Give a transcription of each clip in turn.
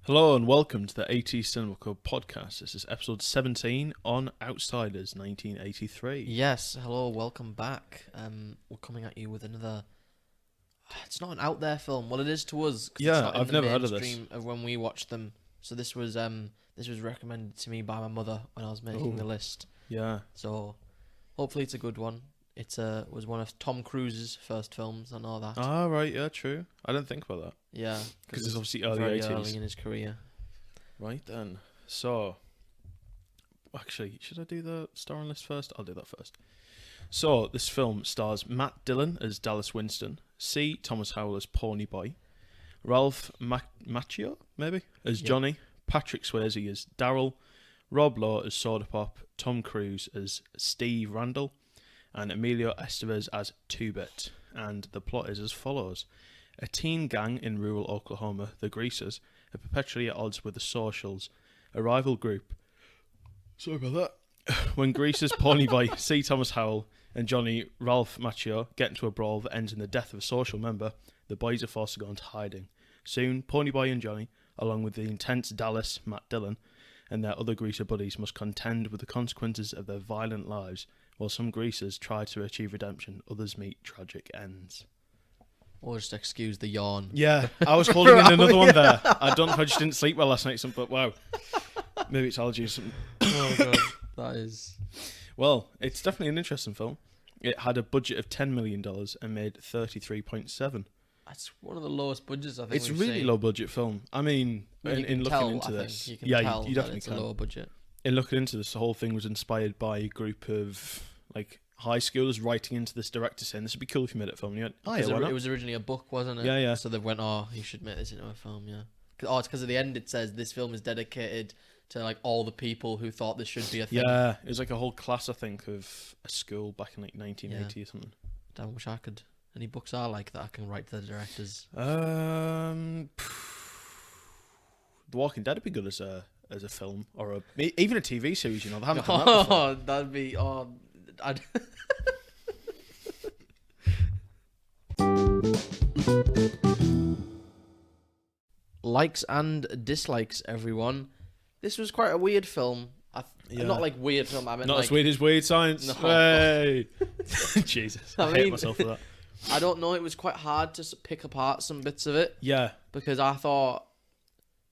Hello and welcome to the AT Cinema Club podcast. This is episode 17 on Outsiders 1983. Yes, hello, welcome back. We're coming at you with another. It's not an out there film. Well, it is to us. 'Cause Yeah, it's not in I've the never heard of mainstream of when we watched them. So this was recommended to me by my mother when I was making the list. Yeah. So hopefully it's a good one. It was one of Tom Cruise's first films. I know that. Ah, right, yeah, true. I didn't think about that. Yeah, Because it's obviously very early 80s. early in his career. Right then. So, actually, should I do the starring list first? I'll do that first. So, this film stars Matt Dillon as Dallas Winston, C. Thomas Howell as Ponyboy, Ralph Macchio, maybe, as Johnny, Patrick Swayze as Daryl, Rob Lowe as Soda Pop, Tom Cruise as Steve Randall, and Emilio Estevez as Two-Bit. And the plot is as follows. A teen gang in rural Oklahoma, the Greasers, are perpetually at odds with the Socials, a rival group. Sorry about that. When Greasers, Ponyboy, C. Thomas Howell, and Johnny Ralph Macchio get into a brawl that ends in the death of a social member, the boys are forced to go into hiding. Soon, Ponyboy and Johnny, along with the intense Dallas, Matt Dillon, and their other Greaser buddies must contend with the consequences of their violent lives. While some Greasers try to achieve redemption, others meet tragic ends. Or just excuse the yawn. Yeah, I was holding in another one there. I don't know if I just didn't sleep well last night, but wow. Maybe it's allergies or something. Oh god, that is. Well, it's definitely an interesting film. It had a budget of $10 million and made 33.7. That's one of the lowest budgets I think. It's a we've really seen. low budget film. I mean, in looking into this, you can tell you that definitely it's can. a lower budget. In looking into this, the whole thing was inspired by a group of like high schoolers writing into this director saying this would be cool if you made it a film. And you went, oh, yeah, why not? It was originally a book, wasn't it? Yeah, yeah. So they went, oh, you should make this into a film, yeah. It's because at the end it says this film is dedicated to like all the people who thought this should be a thing. Yeah, it was like a whole class, I think, of a school back in like 1980 or something. Damn, I wish I could. Any books are like that I can write to the directors. The Walking Dead would be good as a film or even a TV series. You know, they haven't done that before. Oh, that'd be I'd Likes and dislikes, everyone. This was quite a weird film. Not like weird film. I mean, not like, as weird as Weird Science. No. Hey, Jesus, I hate mean, myself for that. I don't know. It was quite hard to pick apart some bits of it. Yeah. Because I thought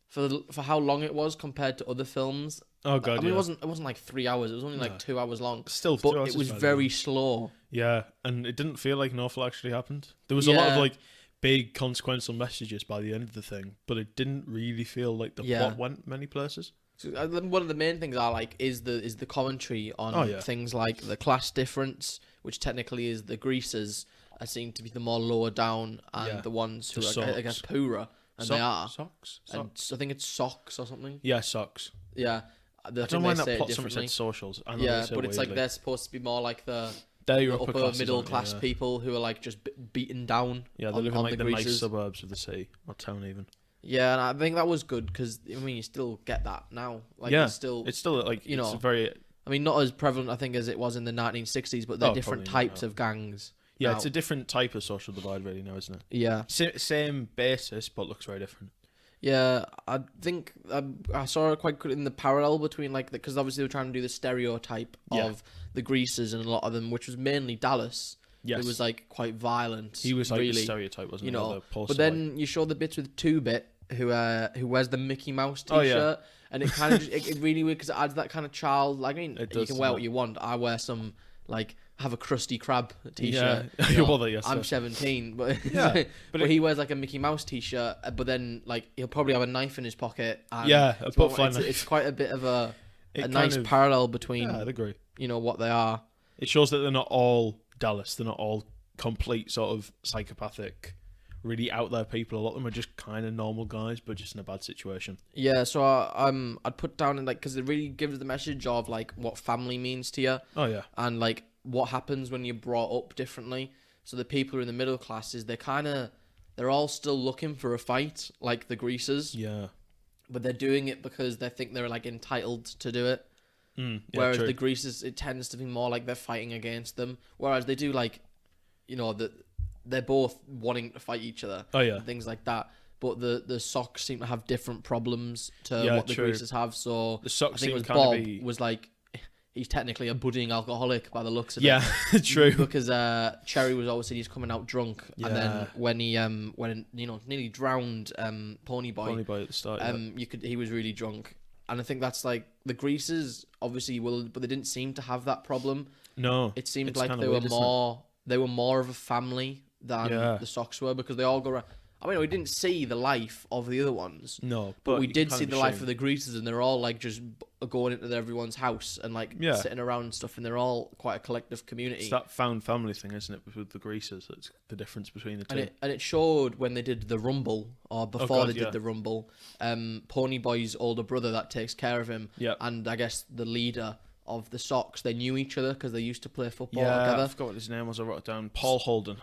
for how long it was compared to other films. Oh god, I mean, it wasn't like 3 hours. It was only like 2 hours long. Still, but 2 hours it was is fine, very yeah. slow. Yeah, and it didn't feel like an awful lot actually happened. There was a lot of like big consequential messages by the end of the thing, but it didn't really feel like the plot went many places. So, one of the main things I like is the commentary on things like the class difference, which technically is the Greasers are seen to be the more lower down and the ones who are, I guess, poorer, and they are. Socks? And I think it's socks or something. Yeah, socks. Yeah. I don't mind that plot. Someone said socials. I know yeah, but it's like they're supposed to be more like the upper middle class people who are like just beaten down. Yeah, they live in like the nice Greasers. suburbs of the city or town even. Yeah, and I think that was good because I mean you still get that now. Like, it's still like it's very. I mean, not as prevalent I think as it was in the 1960s, but they're different types of gangs. Yeah, now. it's a different type of social divide, really, now, isn't it? Yeah, same basis, but looks very different. Yeah, I think I saw it quite good in the parallel between like because obviously they were trying to do the stereotype of the Greasers and a lot of them, which was mainly Dallas. Yes, it was like quite violent. He was like really, the stereotype, wasn't he? You know, but then you show the bits with Two-Bit who wears the Mickey Mouse T-shirt, and it kind of it really weird because it adds that kind of child. Like, I mean, you can wear what you want. I wear some like. Have a Krusty Krab T-shirt. Yeah, you know, yes, I'm 17, but but he wears like a Mickey Mouse T-shirt. But then like he'll probably have a knife in his pocket. And it's quite a bit of a nice parallel between. Yeah, I'd agree. You know what they are. It shows that they're not all Dallas. They're not all complete sort of psychopathic, really out there people. A lot of them are just kind of normal guys, but just in a bad situation. Yeah, so I'd put down in like because it really gives the message of like what family means to you. Oh yeah, and like. What happens when you're brought up differently. So the people who are in the middle classes, they're all still looking for a fight, like the Greasers. Yeah. But they're doing it because they think they're like entitled to do it. Whereas the Greasers, it tends to be more like they're fighting against them. Whereas they do like, you know, that they're both wanting to fight each other. Oh yeah. And things like that. but the Sox seem to have different problems to what the true. Greasers have. So The Sox I think it was seem Bob kind of was like, he's technically a budding alcoholic by the looks of it. Yeah, true. Because Cherry was always said he's coming out drunk, and then when he nearly drowned Ponyboy at the start. he was really drunk, and I think that's like the Greasers obviously but they didn't seem to have that problem. No, it seemed like they were more of a family than the Sox were, because they all go around. I mean, we didn't see the life of the other ones. No, but we did see the life of the Greasers, and they're all like just going into everyone's house and like sitting around and stuff, and they're all quite a collective community. It's that found family thing, isn't it, with the Greasers? That's the difference between the two. And it showed when they did the Rumble, or before they did the Rumble, Ponyboy's older brother that takes care of him, and I guess the leader of the Sox, they knew each other because they used to play football together. I forgot what his name was. I wrote it down. Paul Holden.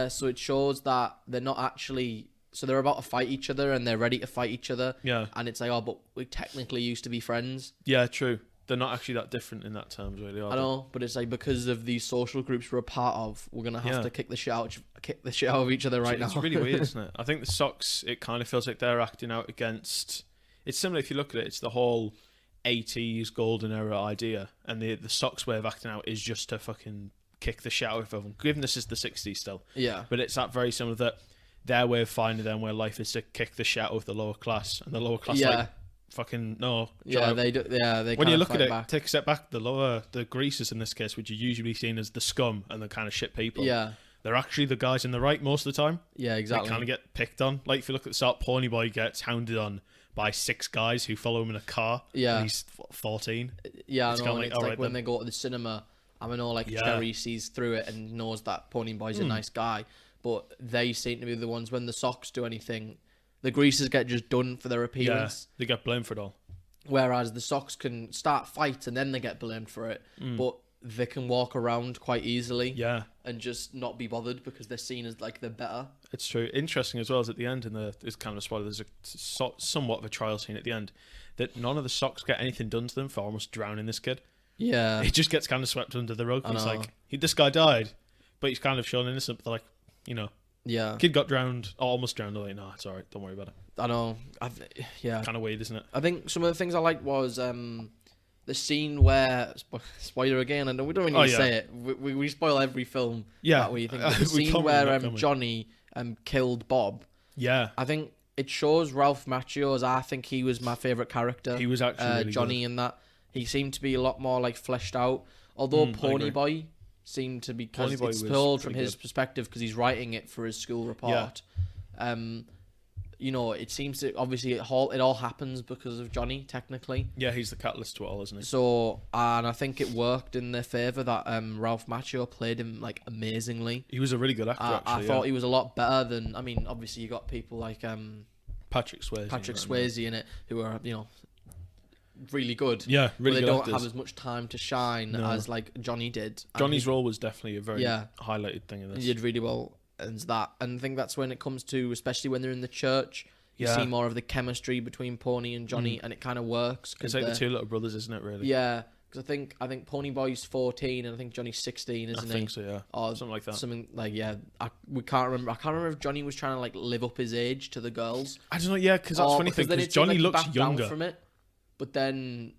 So it shows that they're not actually. So they're about to fight each other, and they're ready to fight each other. Yeah. And it's like, but we technically used to be friends. Yeah, true. They're not actually that different in that terms, really, are they? I know, but it's like, because of these social groups we're a part of, we're gonna have to kick the shit out of each other now. It's really weird, isn't it? I think the Sox, it kind of feels like they're acting out against. It's similar if you look at it. It's the whole 80s golden era idea, and the Sox way of acting out is just to fucking kick the shit out of everyone. Given this is the 60s still. Yeah. But it's that very similar that. Their way of finding them where life is to kick the shit out of the lower class, and the lower class like fucking no. They do. Yeah, they. When you look at it, back. take a step back. The Greasers in this case, which are usually seen as the scum and the kind of shit people. Yeah, they're actually the guys in the right most of the time. Yeah, exactly. They kind of get picked on. Like if you look at the start, Ponyboy gets hounded on by 6 guys who follow him in a car. Yeah, and he's 14. Yeah, it's like when they go to the cinema. I know, like Cherry sees through it and knows that Ponyboy's a nice guy. But they seem to be the ones, when the Sox do anything, the Greasers get just done for their appearance. Yeah, they get blamed for it all. Whereas the Sox can start fights and then they get blamed for it. But they can walk around quite easily. Yeah. And just not be bothered because they're seen as like they're better. It's true. Interesting as well as at the end, it's kind of a spoiler, there's somewhat of a trial scene at the end, that none of the Sox get anything done to them for almost drowning this kid. Yeah. He just gets kind of swept under the rug. He's like, this guy died, but he's kind of shown innocent, but they're like, kid got drowned, almost drowned. They're like, no, it's all right, don't worry about it. I know. Kind of weird, isn't it? I think some of the things I liked was the scene where spoiler again, and we don't really need to say it. We spoil every film. Yeah, that we think. The scene where Johnny killed Bob. Yeah, I think it shows Ralph Macchio's. I think he was my favorite character. He was actually really Johnny good. In that. He seemed to be a lot more like fleshed out. Although Ponyboy seemed to be, because it's told from his perspective because he's writing it for his school report. Yeah. It seems to obviously it all happens because of Johnny technically. Yeah, he's the catalyst to it all, isn't he? So, and I think it worked in their favour that Ralph Macchio played him like amazingly. He was a really good actor. Actually, I thought he was a lot better than. I mean, obviously you got people like Patrick Swayze in it who are really good. Yeah, really good. They don't actors. have as much time to shine as like Johnny did. Johnny's role was definitely a very highlighted thing in this. He did really well as that, and I think that's when it comes to, especially when they're in the church, you see more of the chemistry between Pony and Johnny, and it kind of works. It's like the two little brothers, isn't it? Really? Yeah, because I think Ponyboy's 14 and I think Johnny's 16, isn't he? I think so, yeah. Or something like that. Something like we can't remember. I can't remember if Johnny was trying to like live up his age to the girls. I don't know. Yeah, because that's funny thing. Because Johnny looks younger from it, but then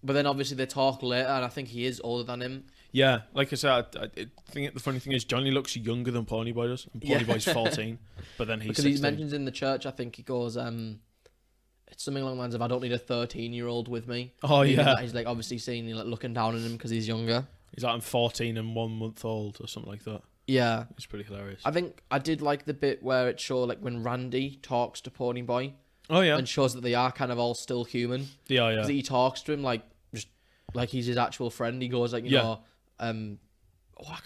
obviously they talk later, and I think he is older than him. Yeah, like I said, I think the funny thing is Johnny looks younger than Ponyboy does, and Ponyboy's 14, but then he's 16. He mentions in the church, I think he goes, it's something along the lines of, I don't need a 13-year-old with me. Oh, yeah. He's like obviously seeing, like looking down on him because he's younger. He's like, I'm 14 and 1 month old or something like that. Yeah. It's pretty hilarious. I think I did like the bit where it showed like when Randy talks to Ponyboy. Oh, yeah. And shows that they are kind of all still human. They are, yeah. Because he talks to him like he's his actual friend. He goes like, I can't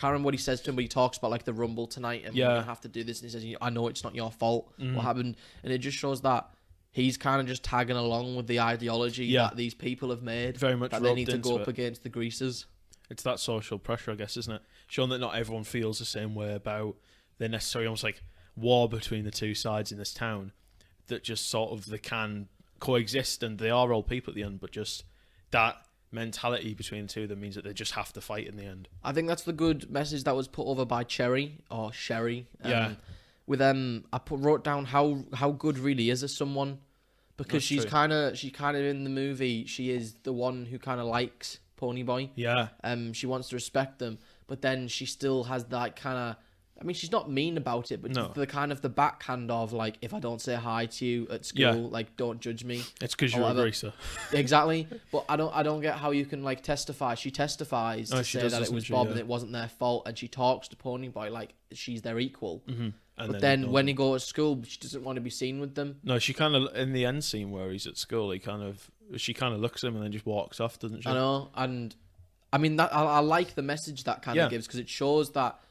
remember what he says to him, but he talks about like the Rumble tonight and we're gonna have to do this, and he says, I know it's not your fault what happened, and it just shows that he's kind of just tagging along with the ideology that these people have made, very much that they need to go up against the Greasers. It's that social pressure, I guess, isn't it? Showing that not everyone feels the same way about the necessary almost like war between the two sides in this town, that just sort of they can coexist and they are all people at the end, but just that mentality between the two of them means that they just have to fight in the end. I think that's the good message that was put over by Cherry or Sherry. with wrote down how good really is as someone, because That's she's true. kind of in the movie. She is the one who kind of likes Ponyboy. Yeah. She wants to respect them, but then she still has that kind of. I mean, she's not mean about it, but No. the kind of the backhand of like, if I don't say hi to you at school, like, don't judge me. It's because you're a greaser. Exactly, but I don't get how you can like testify. She testifies to she say does, that it doesn't was she? Bob Yeah. and it wasn't their fault, and she talks to Ponyboy like she's their equal. Mm-hmm. But then when he goes to school, she doesn't want to be seen with them. No, she kind of in the end scene where he's at school, she kind of looks at him and then just walks off, doesn't she? I know, and I mean that I like the message that kind of gives, because it shows that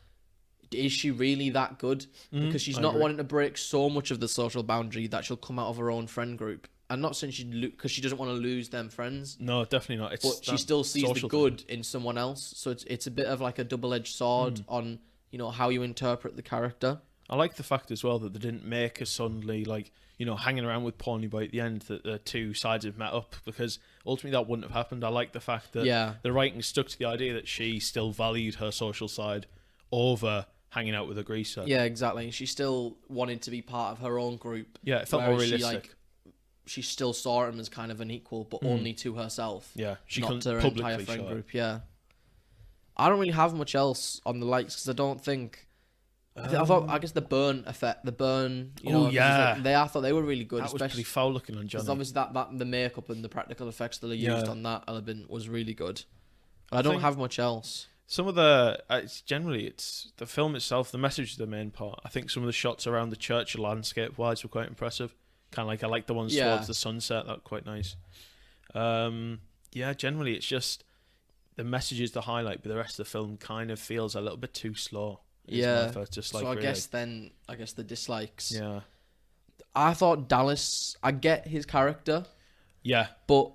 is she really that good? Because she's not wanting to break so much of the social boundary that she'll come out of her own friend group. I'm not saying because she doesn't want to lose them friends. No, definitely not. But she still sees the good in someone else. So it's a bit of like a double-edged sword on, you know, how you interpret the character. I like the fact as well that they didn't make her suddenly like, you know, hanging around with Ponyboy at the end, that the two sides have met up, because ultimately that wouldn't have happened. I like the fact that the writing stuck to the idea that she still valued her social side over hanging out with a greaser. Yeah, exactly. She still wanted to be part of her own group. Yeah, it felt more realistic. She still saw him as kind of an equal, but only to herself. Yeah, she not couldn't to her publicly entire friend show group. Yeah, I don't really have much else on the likes, because I don't think. I guess the burn effect, the burn. You know, I thought they were really good. That was pretty foul looking on Johnny. Because obviously that the makeup and the practical effects that are used on that element was really good. I don't have much else. Some of the it's the film itself, the message is the main part. I think some of the shots around the church landscape wise were quite impressive. Kind of like I like the ones towards the sunset. That were quite nice. Generally it's just the message is the highlight, but the rest of the film kind of feels a little bit too slow. So I guess the dislikes. Yeah. I thought Dallas. I get his character. Yeah. But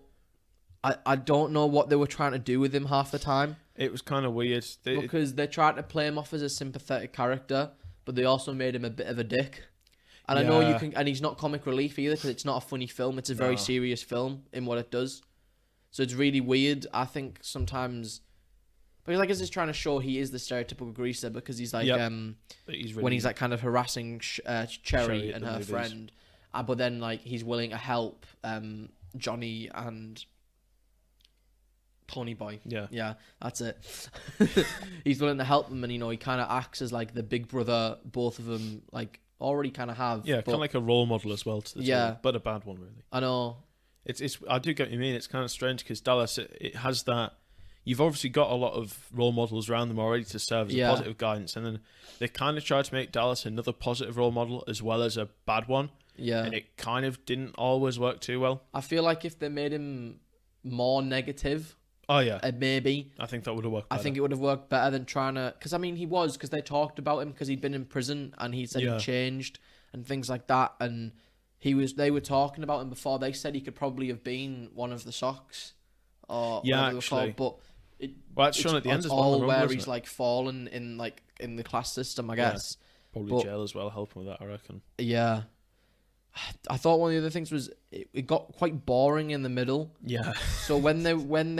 I don't know what they were trying to do with him half the time. It was kind of weird. Because they tried to play him off as a sympathetic character, but they also made him a bit of a dick. And I know you can, and he's not comic relief either, because it's not a funny film. It's a very serious film in what it does. So it's really weird. I think sometimes, because I guess it's trying to show he is the stereotypical greaser, because he's like, when he's like kind of harassing Cherry and her friend, but then like he's willing to help Johnny and Ponyboy. Yeah, that's it. He's willing to help them, and you know he kind of acts as like the big brother. Both of them like already kind of have. Yeah, kind of like a role model as well to the two, but a bad one really. I know. It's I do get what you mean. It's kind of strange because Dallas it has that. You've obviously got a lot of role models around them already to serve as a positive guidance, and then they kind of tried to make Dallas another positive role model as well as a bad one. Yeah, and it kind of didn't always work too well. I feel like if they made him more negative. Oh yeah, maybe. I think that would have worked better. I think it would have worked better than trying to... Because, I mean, because they talked about him because he'd been in prison and he said he changed and things like that. And they were talking about him before. They said he could probably have been one of the Socks. Or actually. But it's shown at the end as well. All where he's, like, fallen in the class system, I guess. Yeah, probably jail as well, helping with that, I reckon. Yeah. I thought one of the other things was it got quite boring in the middle. Yeah. So when they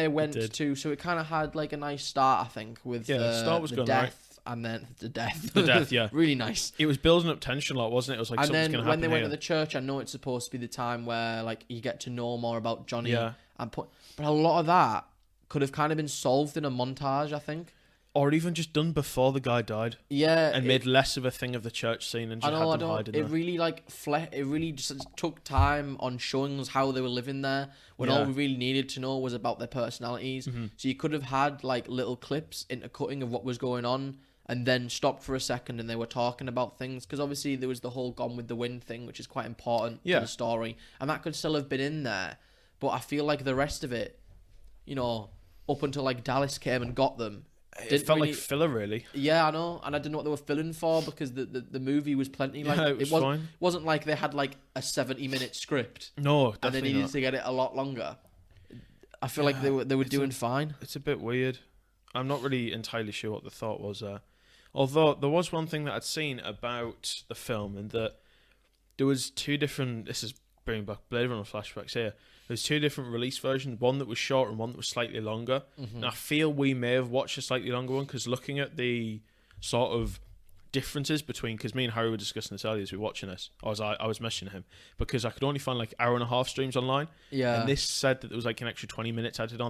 went to, so it kind of had like a nice start, I think, with the start was the death right. And then the death. The death, yeah. Really nice. It was building up tension a lot, wasn't it? It was like something's going to happen. And then when they went to the church, I know it's supposed to be the time where like you get to know more about Johnny. Yeah. But a lot of that could have kind of been solved in a montage, I think. Or even just done before the guy died. Yeah. And made less of a thing of the church scene and just had them hide in there. It really it really just took time on showing us how they were living there when all we really needed to know was about their personalities. Mm-hmm. So you could have had like little clips intercutting of what was going on and then stopped for a second and they were talking about things. Because obviously there was the whole Gone with the Wind thing, which is quite important to the story. And that could still have been in there. But I feel like the rest of it, you know, up until like Dallas came and got them, it felt like filler, really. Yeah, I know, and I didn't know what they were filling for because the movie was plenty. Like it wasn't like they had like a 70-minute script. No, definitely and they needed to get it a lot longer. I feel like they were doing fine. It's a bit weird. I'm not really entirely sure what the thought was there. Although there was one thing that I'd seen about the film, and that there was two different. This is bringing back Blade Runner flashbacks here. There's two different release versions, one that was short and one that was slightly longer. Mm-hmm. And I feel we may have watched a slightly longer one because looking at the sort of differences between, because me and Harry were discussing this earlier as we were watching this. I was messaging him because I could only find like hour and a half streams online. Yeah. And this said that there was like an extra 20 minutes added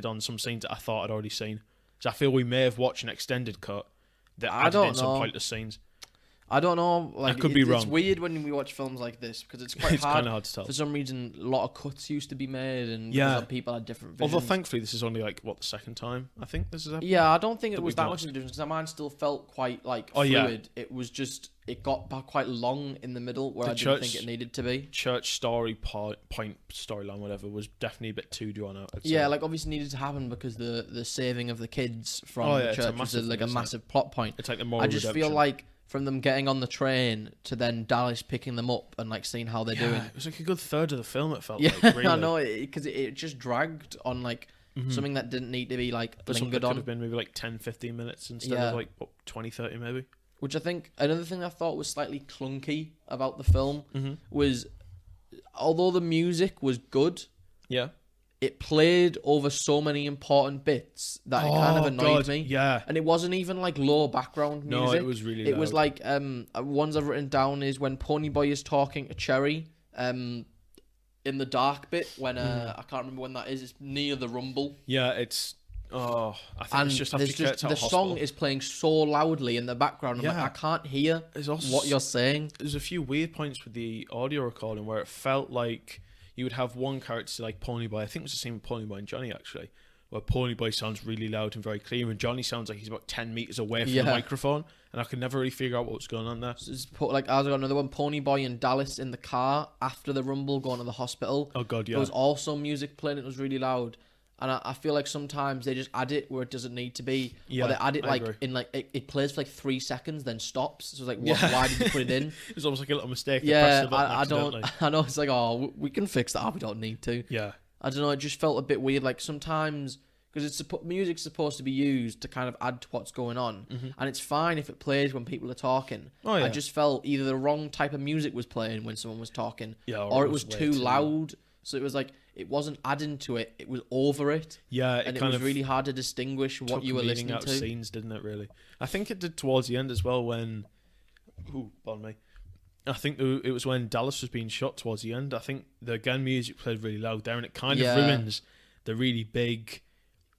on some scenes that I thought I'd already seen. So I feel we may have watched an extended cut that added in some pointless scenes. I don't know. Like, I could be wrong. It's weird when we watch films like this because it's quite hard. Kind of hard to tell. For some reason, a lot of cuts used to be made, and people had different visions. Although thankfully, this is only like the second time I think this is happening. Yeah, I don't think it was that much of a difference because mine still felt quite like fluid. Yeah. It was just it got quite long in the middle where I didn't think it needed to be. Church story point storyline, whatever, was definitely a bit too drawn out. Yeah, like obviously needed to happen because the saving of the kids from the church was like a massive plot point. It's like the moral I just redemption. feel like from them getting on the train to then Dallas picking them up and like seeing how they're doing. It was like a good third of the film. It felt like. Really. I know, because it just dragged on like something that didn't need to be like lingered on. Could have been maybe like 10, 15 minutes instead of like 20, 30 maybe. Which I think another thing I thought was slightly clunky about the film was, although the music was good, it played over so many important bits that it kind of annoyed me. Yeah. And it wasn't even like low background music. No, it was really loud. It was like ones I've written down is when Ponyboy is talking to Cherry in the dark bit when I can't remember when that is. It's near the rumble. Yeah, it's I think it's just after the song is playing so loudly in the background. I'm like, I can't hear what you're saying. There's a few weird points with the audio recording where it felt like you would have one character like Ponyboy. I think it was the same with Ponyboy and Johnny actually, where Ponyboy sounds really loud and very clear, and Johnny sounds like he's about 10 meters away from the microphone, and I could never really figure out what was going on there. So like I got another one, Ponyboy and Dallas in the car after the rumble going to the hospital. Oh god, yeah. There was also music playing. It was really loud. And I feel like sometimes they just add it where it doesn't need to be. Yeah, or they add it in like it plays for like 3 seconds, then stops. So it's like, why did you put it in? It's almost like a little mistake. Yeah, I know it's like, we can fix that. We don't need to. Yeah. I don't know. It just felt a bit weird. Like sometimes because music's supposed to be used to kind of add to what's going on, and it's fine if it plays when people are talking. Oh, yeah. I just felt either the wrong type of music was playing when someone was talking, or it was too loud. So it was like it wasn't adding to it; it was over it. Yeah, and it was really hard to distinguish what you were listening out to. Of scenes, didn't it? Really, I think it did towards the end as well. When, pardon me, I think it was when Dallas was being shot towards the end. I think the gun music played really loud there, and it kind of ruins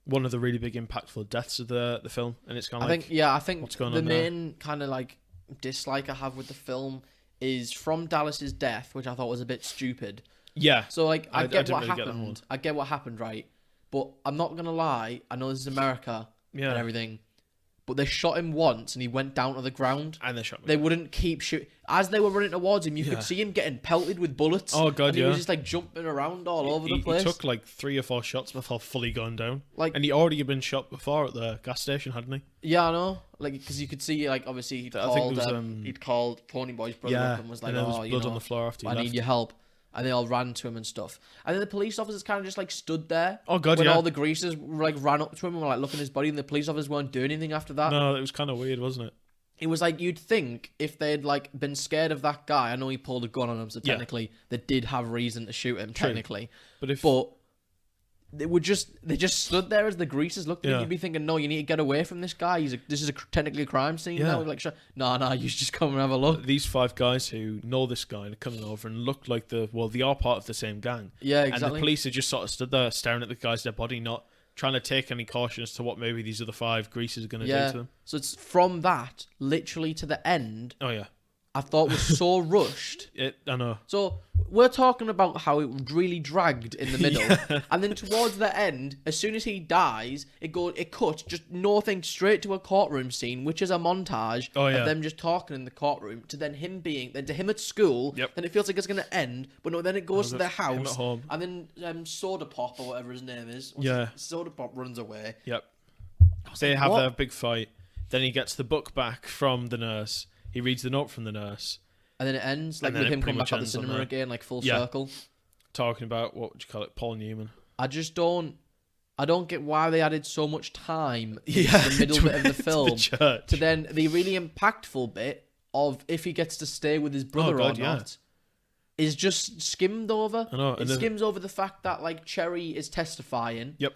one of the really big impactful deaths of the film. And it's kind of I think what's going on there? The main kind of like dislike I have with the film is from Dallas's death, which I thought was a bit stupid. Yeah. So like I get what happened. I get what happened, right? But I'm not gonna lie. I know this is America and everything, but they shot him once and he went down to the ground. And they shot him. They wouldn't keep shooting. As they were running towards him, you could see him getting pelted with bullets. Oh god, and he was just like jumping around all over the place. He took like 3 or 4 shots before fully gone down. And he already had been shot before at the gas station, hadn't he? Yeah, I know. Like because you could see, like obviously he'd called Ponyboy's brother up and was like, "Oh, blood on the floor after I need your help." And they all ran to him and stuff. And then the police officers kind of just like stood there. Oh god, when all the greasers like ran up to him and were like looking at his body, and the police officers weren't doing anything after that. No, it was kind of weird, wasn't it? It was like you'd think if they'd like been scared of that guy. I know he pulled a gun on him, so technically they did have reason to shoot him. True. Technically, but they just stood there as the greasers looked at him. You'd be thinking, no, you need to get away from this guy. This is technically a crime scene now. Like, no, you just come and have a look. These 5 guys who know this guy are coming over and look like they are part of the same gang. Yeah, exactly. And the police are just sort of stood there staring at the guy's dead body, not trying to take any caution as to what maybe these other 5 greasers are going to do to them. So it's from that literally to the end. Oh yeah. I thought was so rushed. I know. So we're talking about how it really dragged in the middle, and then towards the end, as soon as he dies, it cuts just nothing straight to a courtroom scene, which is a montage of them just talking in the courtroom to then him at school. Yep. Then it feels like it's gonna end, but no. Then it goes to their house, him at home. and then Soda Pop or whatever his name is. Soda Pop runs away. Yep. They have their big fight. Then he gets the book back from the nurse. He reads the note from the nurse. And then it ends with him coming back at the cinema again, like full circle. Talking about, what would you call it, Paul Newman. I don't get why they added so much time in the middle bit of the film to then the really impactful bit of if he gets to stay with his brother or not is just skimmed over. I know. It skims over the fact that like Cherry is testifying. Yep.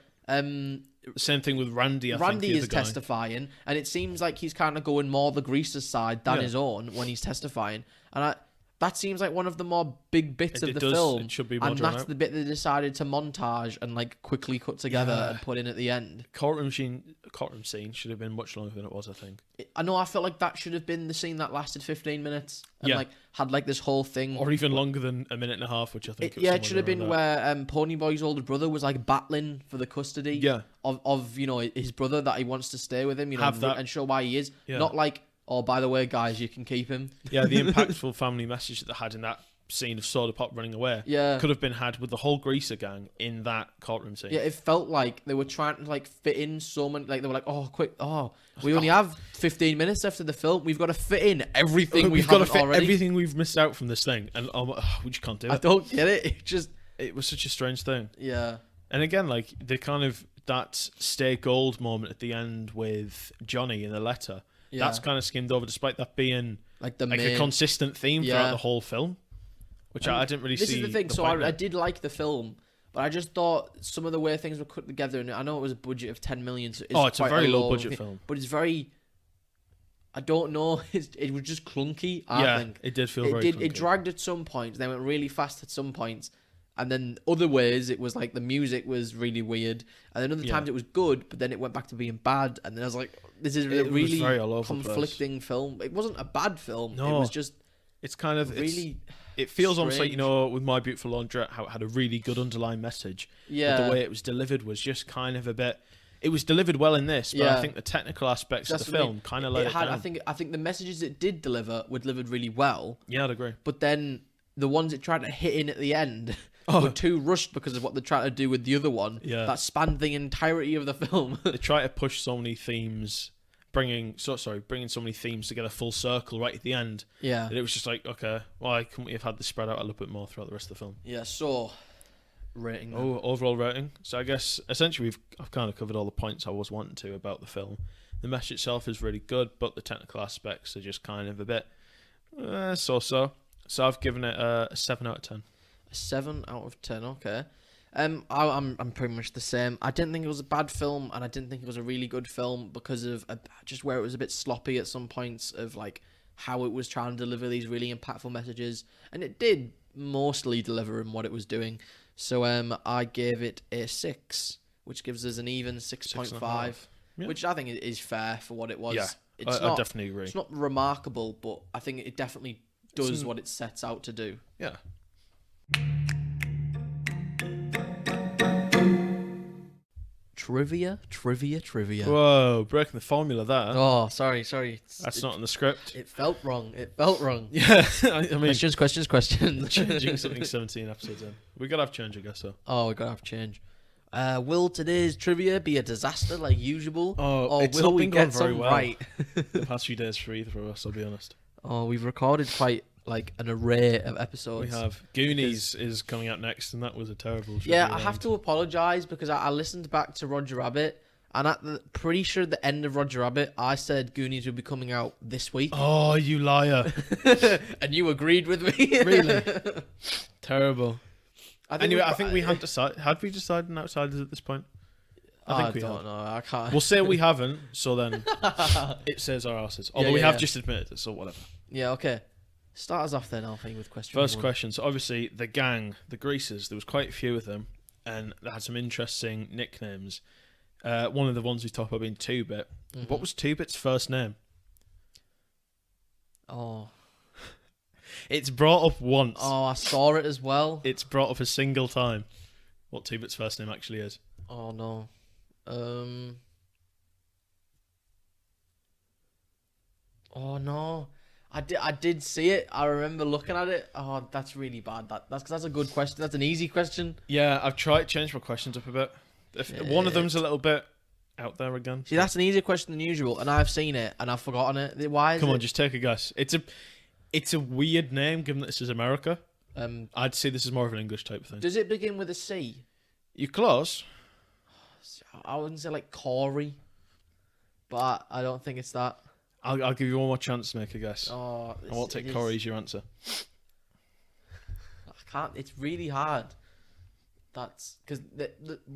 Same thing with Randy. Randy is testifying, and it seems like he's kind of going more the greaser's side than his own when he's testifying. And that seems like one of the more big bits of the film. It should be more and drawn that's out. the bit they decided to montage and like quickly cut together and put in at the end. Courtroom scene should have been much longer than it was, I think. I know, I felt like that should have been the scene that lasted 15 minutes and like had like this whole thing. Or even longer than a minute and a half, which I think it should have been where Ponyboy's older brother was like battling for the custody of you know, his brother that he wants to stay with him, you know, and show why he is. Not like, oh, by the way, guys, you can keep him. Yeah, the impactful family message that they had in that scene of Soda Pop running away could have been had with the whole Greaser gang in that courtroom scene. Yeah, it felt like they were trying to like fit in so many, like they were like, oh, quick, we only have 15 minutes after the film. We've got to fit in everything we've got to fit already. Everything we've missed out from this thing, and we just can't do it. I don't get it. It was such a strange thing. Yeah. And again, like the kind of that stay gold moment at the end with Johnny in the letter. Yeah. That's kind of skimmed over, despite that being like a consistent theme throughout the whole film, which I didn't really see. This is the thing. So I did like the film, but I just thought some of the way things were cut together, and I know it was a budget of 10 million. So it's a very low budget film, but it's very. I don't know. It was just clunky. I think it did feel very clunky. It dragged at some points. They went really fast at some points. And then other ways, it was like the music was really weird. And then other times it was good, but then it went back to being bad. And then I was like, this is a really conflicting film. It wasn't a bad film. No. It was just... It's kind of... really it feels strange. Almost like, you know, with My Beautiful Laundrette, how it had a really good underlying message. Yeah. But the way it was delivered was just kind of a bit... It was delivered well in this, but I think the technical aspects of the film kind of let it down. I think the messages it did deliver were delivered really well. Yeah, I'd agree. But then the ones it tried to hit in at the end... were too rushed because of what they're trying to do with the other one. Yeah. That spanned the entirety of the film. They try to push so many themes, bringing so many themes together full circle right at the end. Yeah. And it was just like, okay, why couldn't we have had this spread out a little bit more throughout the rest of the film? Yeah, so rating. Oh, overall rating. So I guess essentially I've kind of covered all the points I was wanting to about the film. The message itself is really good, but the technical aspects are just kind of a bit so-so. So I've given it a 7 out of 10. 7 out of 10, okay. I'm pretty much the same. I didn't think it was a bad film, and I didn't think it was a really good film because of just where it was a bit sloppy at some points of like how it was trying to deliver these really impactful messages, and it did mostly deliver in what it was doing. So I gave it a 6, which gives us an even 6.5, which I think is fair for what it was. Yeah, I definitely agree. It's not remarkable, but I think it definitely does what it sets out to do. Yeah. Trivia. Whoa, breaking the formula there. Oh, sorry. That's not in the script. It felt wrong. Yeah, I mean... Questions. Changing something 17 episodes in. We gotta have change, I guess, so. Oh, we gotta have change. Will today's trivia be a disaster like usual? Or it's will we get some well right? The past few days for either of us, I'll be honest. Oh, we've recorded quite... like an array of episodes. We have. Goonies is coming out next, and that was a terrible show. Yeah, I have to apologise because I listened back to Roger Rabbit, and pretty sure at the end of Roger Rabbit, I said Goonies would be coming out this week. Oh, you liar. And you agreed with me. Really? Terrible. I think we have decided. Had we decided on Outsiders at this point? I don't know. I can't. We'll say we haven't, so then it says our asses. Although we have just admitted it, so whatever. Yeah, okay. Start us off then, Alfie, with question First question. So obviously the gang, the Greasers, there was quite a few of them, and they had some interesting nicknames. One of the ones we talked about being 2-Bit. Mm-hmm. What was 2-Bit's first name? Oh. It's brought up once. Oh, I saw it as well. It's brought up a single time. What 2-Bit's first name actually is. Oh, no. Oh, no. I did see it. I remember looking at it. Oh, that's really bad. That's a good question. That's an easy question. Yeah, I've tried to change my questions up a bit. One of them's a little bit out there again. See, that's an easier question than usual, and I've seen it and I've forgotten it. Why? Come on, just take a guess. It's a weird name given that this is America. I'd say this is more of an English type thing. Does it begin with a C? You're close. I wouldn't say like Corey, but I don't think it's that. I'll give you one more chance to make a guess. Oh, I won't take Corey as your answer. I can't. It's really hard. That's because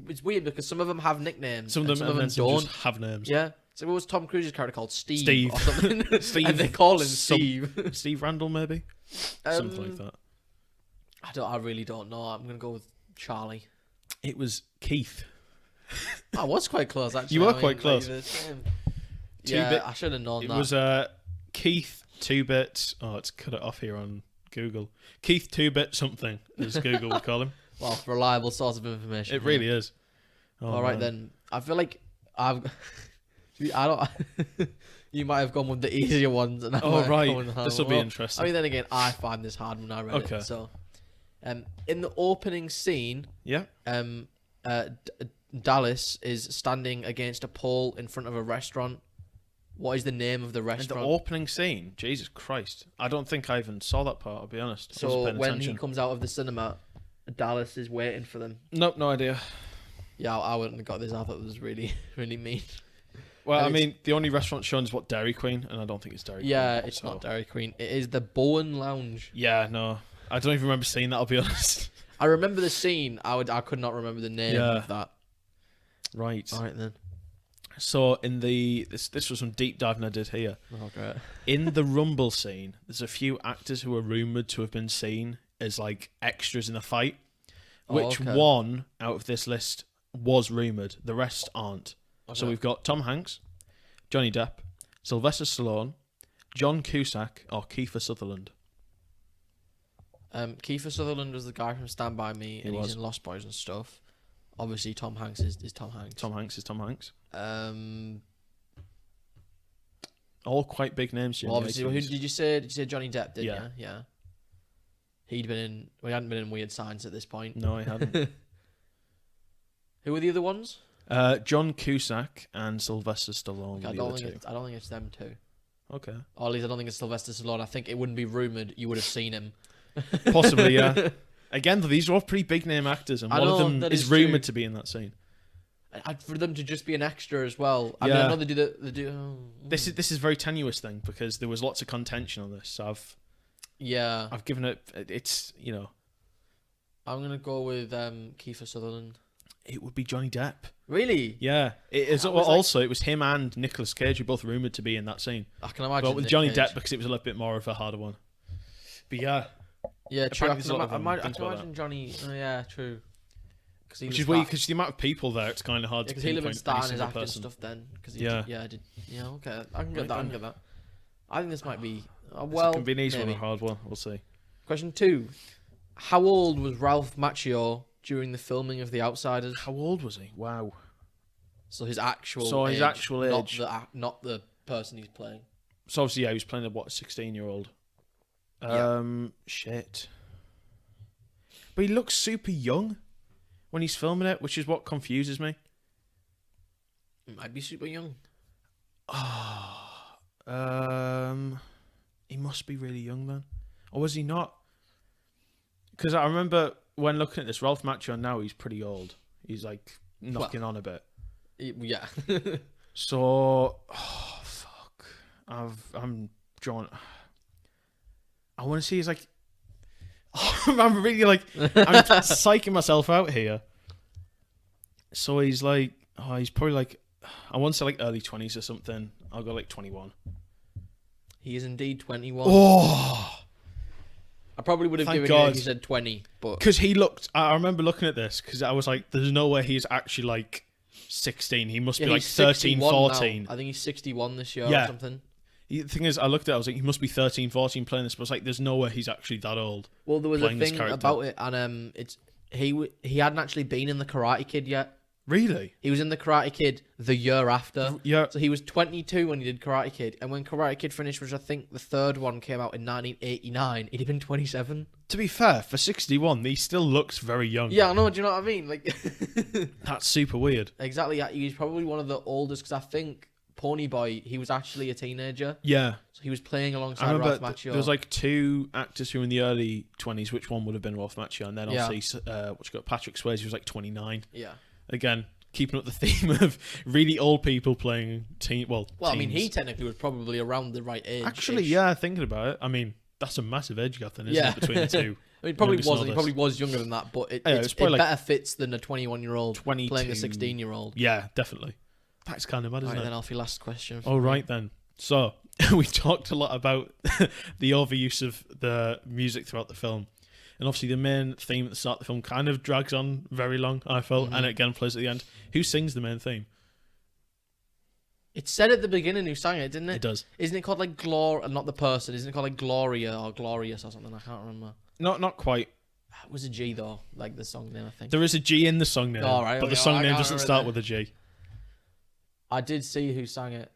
it's weird because some of them have nicknames. Some of them don't just have names. Yeah. So what was Tom Cruise's character called? Steve or something. Steve, and they call him Steve. Steve Randall, maybe. Something like that. I really don't know. I'm gonna go with Charlie. It was Keith. I was quite close actually. You were quite close. Yeah, I should have known that. It was Keith 2-bit. Oh, let's cut it off here on Google. Keith 2-bit something, as Google would call him. Well, reliable source of information. It really is. Oh, all right then. I feel like I don't. You might have gone with the easier ones, and right. This will be interesting. I mean, then again, I find this hard when I read it. So, in the opening scene, Dallas is standing against a pole in front of a restaurant. What is the name of the restaurant? In the opening scene? Jesus Christ. I don't think I even saw that part, I'll be honest. So when he comes out of the cinema, Dallas is waiting for them. Nope, no idea. Yeah, I wouldn't have got this. I thought it was really, really mean. Well, I mean, the only restaurant shown is what, Dairy Queen, and I don't think it's Dairy Queen. Yeah, it's not Dairy Queen. It is the Bowen Lounge. Yeah, no. I don't even remember seeing that, I'll be honest. I remember the scene. I could not remember the name of that. Right. All right, then. So, in this was some deep diving I did here. Oh, great. In the Rumble scene, there's a few actors who are rumoured to have been seen as, like, extras in the fight. Which one out of this list was rumoured? The rest aren't. Okay. So we've got Tom Hanks, Johnny Depp, Sylvester Stallone, John Cusack, or Kiefer Sutherland. Kiefer Sutherland was the guy from Stand By Me, and he's in Lost Boys and stuff. Obviously, Tom Hanks is Tom Hanks. Tom Hanks is Tom Hanks. All quite big names. Well, obviously, who did you say? Did you say Johnny Depp? Didn't you? Yeah. He hadn't been in Weird Science at this point. No, he hadn't. Who were the other ones? John Cusack and Sylvester Stallone. Okay, I don't think it's them two. Okay. Or at least I don't think it's Sylvester Stallone. I think it wouldn't be rumoured. You would have seen him. Possibly, yeah. Again, though, these are all pretty big name actors, and one of them is rumoured to be in that scene. For them to just be an extra as well. I mean, I know they do. This is very tenuous thing because there was lots of contention on this. So I've given it. It's I'm gonna go with Kiefer Sutherland. It would be Johnny Depp. Really? Yeah. It is. Well, also, it was him and Nicolas Cage who both rumoured to be in that scene. I can imagine. But with Johnny Depp because it was a little bit more of a harder one. But yeah. Yeah, true. I can imagine Johnny. Yeah, true. Which is weird because the amount of people there, it's kind of hard to pinpoint. Because he'll have been starting his acting person. stuff then. Okay. I can get that. I think this might be. Well, it can be an easy one or a hard one. We'll see. Question 2. How old was Ralph Macchio during the filming of The Outsiders? How old was he? Wow. So his actual age. Not the person he's playing. So obviously, yeah, he was playing a 16-year-old. Shit. But he looks super young when he's filming it, which is what confuses me. He might be super young. He must be really young then. Or was he not? Because I remember when looking at this, Ralph Macchio now, he's pretty old. He's like knocking on a bit. Yeah. So, fuck. I'm drawn. I want to see he's like. I'm really like. I'm psyching myself out here. So he's like. He's probably like. I want to say like early 20s or something. I'll go like 21. He is indeed 21. Oh! I probably would have given you if you said 20, but because he looked. I remember looking at this because I was like, "There's no way he's actually like 16. He must be like 13, 14." Now. I think he's 61 this year or something. The thing is, I looked at it, I was like, he must be 13, 14 playing this, but I was like, there's no way he's actually that old. Well, there was a thing about it, and he hadn't actually been in the Karate Kid yet. Really? He was in the Karate Kid the year after. Yeah. So he was 22 when he did Karate Kid, and when Karate Kid finished, which I think the third one came out in 1989, he'd have been 27. To be fair, for 61, he still looks very young. Yeah, I know. Do you know what I mean? Like, that's super weird. Exactly. He's probably one of the oldest because I think Ponyboy, he was actually a teenager. Yeah. So he was playing alongside Ralph Macchio. There was like two actors who were in the early 20s. Which one would have been Ralph Macchio? And then obviously, Patrick Swayze, who was like 29. Yeah. Again, keeping up the theme of really old people playing teens. I mean, he technically was probably around the right age. Actually, yeah, thinking about it, I mean, that's a massive age gap then, isn't it, between the two? I mean, it probably wasn't. He probably was younger than that, but it better fits than a 21-year-old playing a 16-year-old. Yeah, definitely. That's kind of mad, isn't it? Then Alfie, last question. Right then. So, we talked a lot about the overuse of the music throughout the film. And obviously the main theme at the start of the film kind of drags on very long, I felt, and it again plays at the end. Who sings the main theme? It said at the beginning who sang it, didn't it? It does. Isn't it called like not the person, isn't it called like Gloria or Glorious or something? I can't remember. Not quite. It was a G though, like the song name, I think. There is a G in the song name, but the song name doesn't start with a G. I did see who sang it.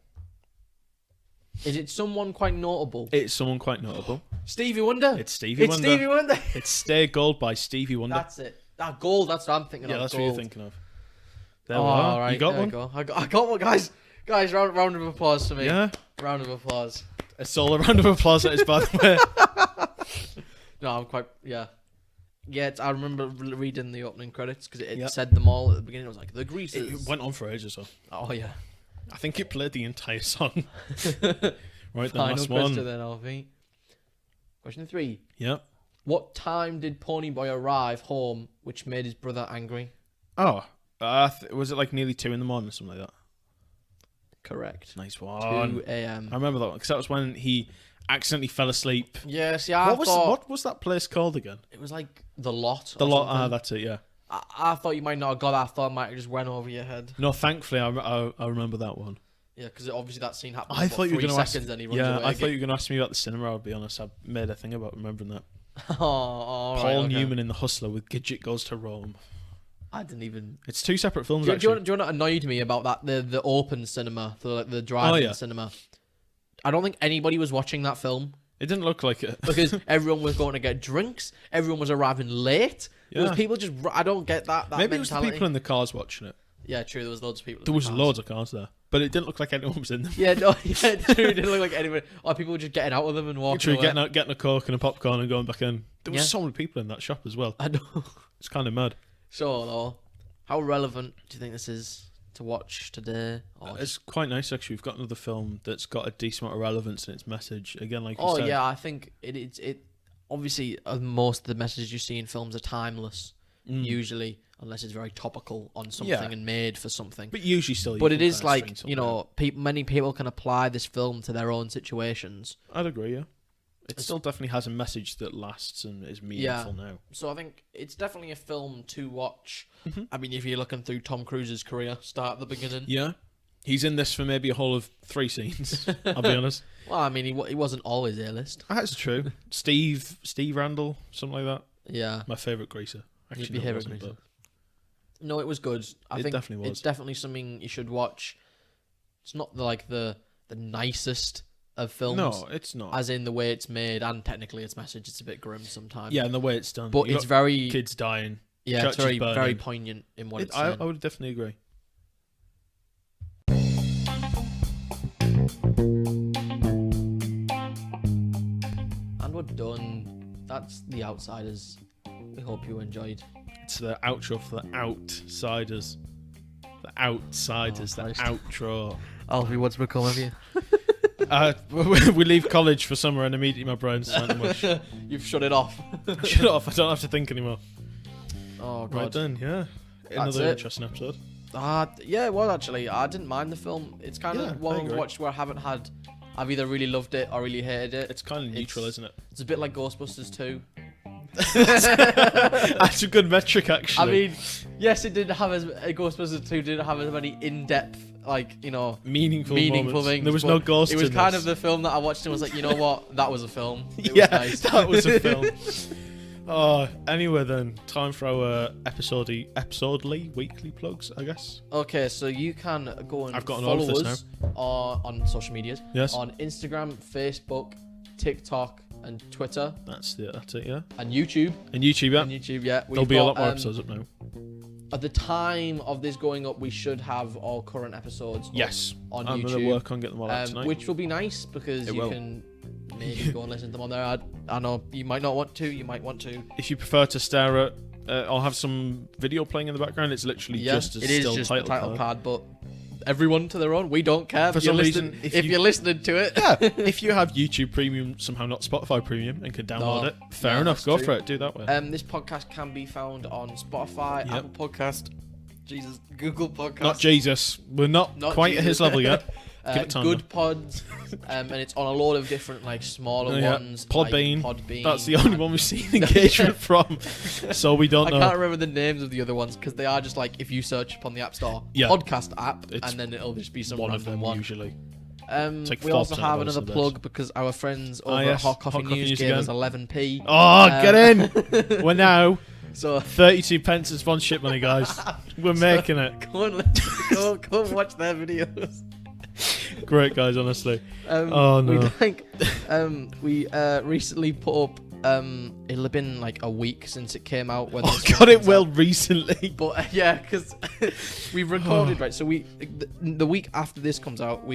Is it someone quite notable? It's someone quite notable. Stevie Wonder. It's Stevie Wonder. It's Stevie Wonder. It's Stay Gold by Stevie Wonder. That's it. That Gold, that's what I'm thinking of. Yeah, that's Gold. what you're thinking of. There we are. Right, you got one? I got one, guys. Guys, round of applause for me. Yeah? Round of applause. It's all a round of applause, that is, by the way. No, I'm quite, yeah. Yeah, I remember reading the opening credits because it said them all at the beginning. It was like, the Greasers. It went on for ages, though. Oh, yeah. I think it played the entire song. Right, then, Final last question one. then, Alfie. Question 3. Yep. What time did Ponyboy arrive home, which made his brother angry? Oh, was it like nearly 2 in the morning or something like that? Correct. Nice one. 2 a.m. I remember that one because that was when he accidentally fell asleep. Yeah, see, what was that place called again? It was like The Lot. The Lot, that's it, yeah. I thought you might not have got that. I thought it might have just went over your head. No, thankfully, I remember that one. Yeah, because obviously that scene happened. I thought you were going to ask. Then he runs Yeah, away I thought you were going to ask me about the cinema. I'll be honest. I made a thing about remembering that. Paul Newman in The Hustler with Gidget Goes to Rome. I didn't even. It's 2 separate films. Do you know what annoyed me about that? The open cinema, the drive-in cinema. I don't think anybody was watching that film. It didn't look like it because everyone was going to get drinks. Everyone was arriving late. There was people just. I don't get that. Maybe mentality. it was the people in the cars watching it. Yeah, true. There was loads of people. There was loads of cars there, but it didn't look like anyone was in them. Yeah, no, yeah, true. It didn't look like anybody. Or people were just getting out of them and walking away. Getting a Coke and a popcorn and going back in. There was so many people in that shop as well. I know. It's kind of mad. So, though, how relevant do you think this is to watch today? It's quite nice, actually. We've got another film that's got a decent amount of relevance in its message. Again, like you said. Oh, yeah, I think it obviously, most of the messages you see in films are timeless, usually, unless it's very topical on something and made for something. But usually still. But it is like, many people can apply this film to their own situations. I'd agree, yeah. It still definitely has a message that lasts and is meaningful now. So I think it's definitely a film to watch. I mean, if you're looking through Tom Cruise's career, start at the beginning. Yeah. He's in this for maybe a whole of 3 scenes, I'll be honest. Well, I mean, he wasn't always A-list. That's true. Steve Randall, something like that. Yeah. My favourite greaser. Actually, your favourite greaser. No, it was good. I think definitely was. It's definitely something you should watch. It's not the nicest of films. No, it's not. As in the way it's made and technically its message. It's a bit grim sometimes. Yeah, and the way it's done. But it's very... Kids dying. Yeah, it's very poignant in what it's saying. I would definitely agree. And we're done. That's The Outsiders. We hope you enjoyed. It's the outro for The Outsiders. The Outsiders, the outro. Alfie, what's become of you? We leave college for summer and immediately my brain's starting to mush. You've shut it off. Shut it off, I don't have to think anymore. Oh, God. Right then, yeah. Another interesting episode. Yeah, it was actually. I didn't mind the film. It's kind of one I've watched where I've either really loved it or really hated it. It's kind of neutral, isn't it? It's a bit like Ghostbusters 2. That's a good metric, actually. I mean, yes, it didn't have Ghostbusters 2 didn't have as many in-depth, meaningful things. There was no ghosts. It was kind of the film that I watched and was like, you know what, that was a film. It was nice. That was a film. Anyway then, time for our episodely weekly plugs, I guess. Okay, so you can go and follow us on social medias. Yes. On Instagram, Facebook, TikTok, and Twitter. That's it, yeah. And YouTube. Yeah. There'll be a lot more episodes up now. At the time of this going up, we should have all current episodes on YouTube. I'm going to work on getting them all out tonight. Which will be nice because you can maybe go and listen to them on there. I know you might not want to, you might want to. If you prefer to stare at, I'll have some video playing in the background. It's literally just a still title card. But everyone to their own. We don't care. For some reason, if you're listening to it, yeah. If you have YouTube Premium, somehow not Spotify Premium, and can download it, fair enough. Go for it. Do that way. This podcast can be found on Spotify, Apple Podcast, Google Podcast. Not Jesus. We're not quite at his level yet. Good Pods, and it's on a lot of different like smaller ones. Podbean. Like Podbean. That's the only one we've seen engagement from. So we don't know. I can't remember the names of the other ones because they are just like if you search upon the App Store, podcast app, and then it'll just be some one random of them one. Usually. We also have another plug because our friends over at Hot Coffee News gave us 11p. Oh, get in! We're now. So 32 pence is sponsorship money, guys. We're making it. Go and watch their videos. Great guys, honestly. Oh no. We recently put up. It'll have been like a week since it came out. When it will recently. But yeah, because we've recorded right. So the week after this comes out,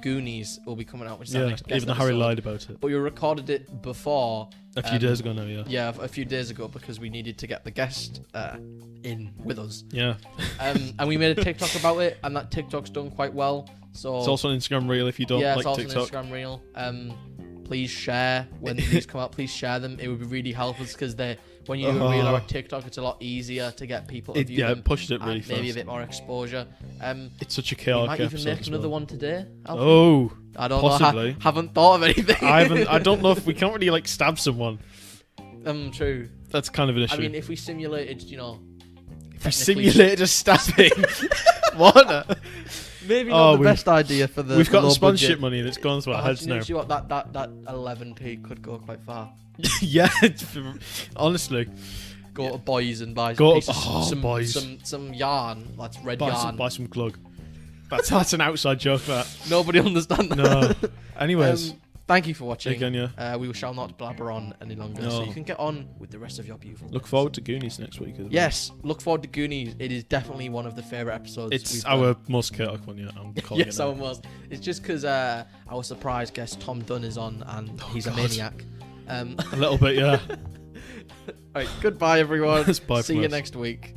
Goonies will be coming out, which is our next guest even though Harry lied about it. But we recorded it before. A few days ago now, Yeah, a few days ago because we needed to get the guest in with us. Yeah. And we made a TikTok about it, and that TikTok's done quite well. So it's also an Instagram reel if you don't like TikTok. Yeah, it's also an Instagram reel. Please share when these come out. Please share them. It would be really helpful because when you do a reel on TikTok, it's a lot easier to get people to view them. It pushes it really fast. Maybe a bit more exposure. It's such a chaotic episode. We might even make another one today. Alfie. Oh, I don't possibly. know. I haven't thought of anything. I don't know if we can't really like stab someone. True. That's kind of an issue. I mean, if we simulated, if we simulated a stabbing, what? Maybe not the best idea for the. We've got the sponsorship money that's gone to our heads now. You know what? That 11p could go quite far. Yeah, honestly. Go to Boys and buy some yarn. That's red yarn. Buy some glug. That's an outside joke. That nobody understands that. No. Anyways. Thank you for watching. Again, yeah. We shall not blabber on any longer, so you can get on with the rest of your beautiful. Look forward to Goonies next week. Yes, look forward to Goonies. It is definitely one of the favourite episodes. It's our most chaotic one, yeah. Yes, our most. It's just because our surprise guest Tom Dunn is on, and he's a maniac. A little bit, yeah. All right, goodbye everyone. Bye. See you next week.